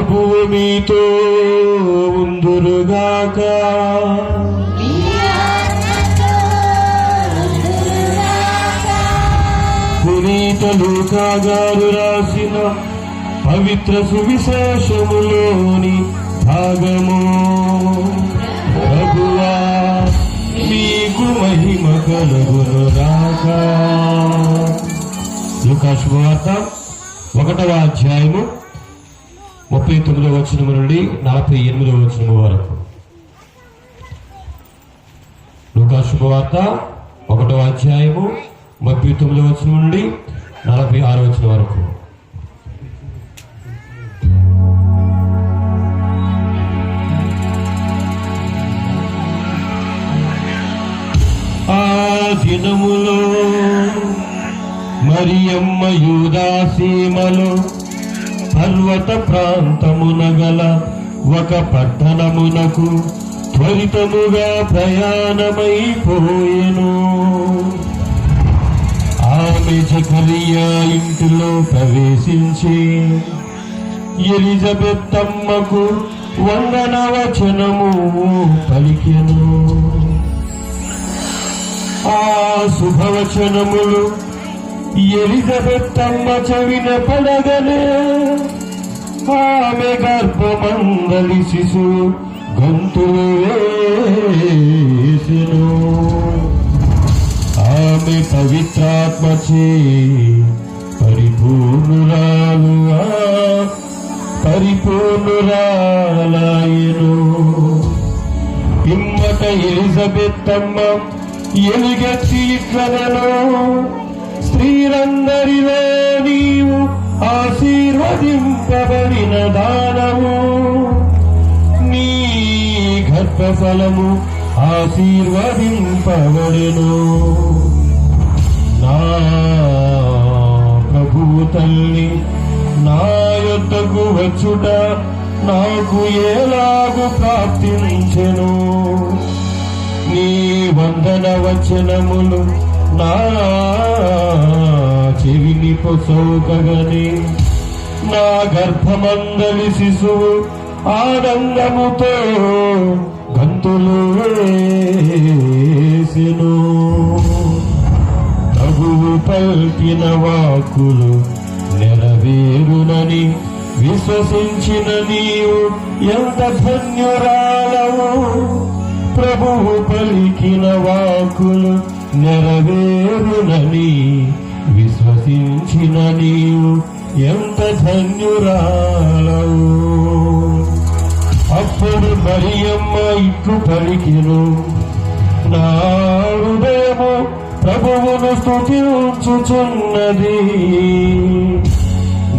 ప్రభువు మీతో ఉందురుగాక. పునీత లూకా గారు రాసిన పవిత్ర సువిశేషములోని భాగము. ప్రభువా మీకు మహిమ కలుగునుగాక. లూకా శుభవార్త 1వ అధ్యాయము 39వ వచనము నుండి 48వ వచనము వరకు. లూకా శుభవార్త 1వ అధ్యాయము 39వ వచనం నుండి 46వ వచనం వరకు. ఆ దినములో మరియమ్మ యూదా సీమలో పర్వత ప్రాంతమున గల ఒక పట్టణమునకు త్వరితముగా ప్రయాణమైపోయెను. ఆమె జకరియా ఇంటిలో ప్రవేశించి ఎలిజబెత్తమ్మకు వందనవచనము పలికెను. ఆ శుభవచనములు ఎలిజబెత్తమ్మ చెవిన పడగనే ఆమె గర్భమందలి శిశువు గొంతులు వేసెను. ఆమె పవిత్రాత్మచే పరిపూర్ణురాలాయెను. పిమ్మట ఎలిజబెత్తమ్మ ఎలుగెత్తి ఇట్లనెను, స్త్రీలందరిలో నీవు ఆశీర్వదింపబడిన దానము, నీ గర్భఫలము ఆశీర్వదింపబడెను. నా ప్రభువు తల్లి నా యొద్దకు వచ్చుట నాకు ఎలాగు ప్రాప్తించెను. నీ వందనవచనములు నా చెవిని పొసౌకగని నా గర్భమందలి శిశువు ఆనందముతో గంతులు వేసెను. ప్రభువు పల్కిన వాక్కులు నెరవేరునని విశ్వసించిన నీవు ఎంత ధన్యురాలవు. ప్రభువు పలికిన వాక్కులు నెరవేరునని విశ్వసించిన నీవు ఎంత ధన్యురాలవు. అప్పుడు మరియమ్మ ఇట్లు పలికెను, నా హృదయము ప్రభువును స్తుతించుచున్నది,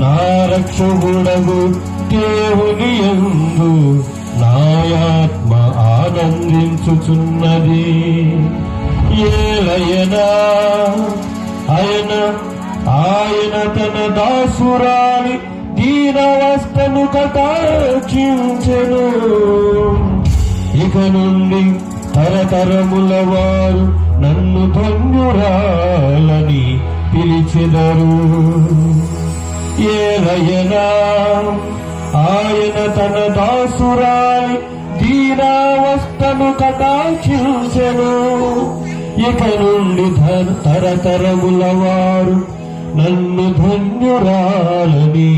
నా రక్షకుడగు దేవుని యందు నాయాత్మ ఆనందించుచున్నది. ఏలయనా ఆయన తన దాసురాలి దీనావస్థను కటాక్షించెను. ఇక నుండి తరతరముల వారు నన్ను ధన్యురాలని పిలిచెదరు. ఏలయనా ఆయన తన దాసురాలి దీనావస్థను కటాక్షించెను. ఇక నుండి తరతరముల వారు నన్ను ధన్యురాలని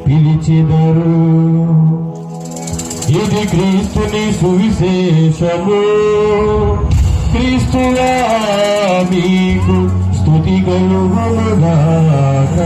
పిలిచెదరు. ఇది క్రీస్తుని సువిశేషము. క్రీస్తువా మీకు స్తుతి కలుగునుగాక.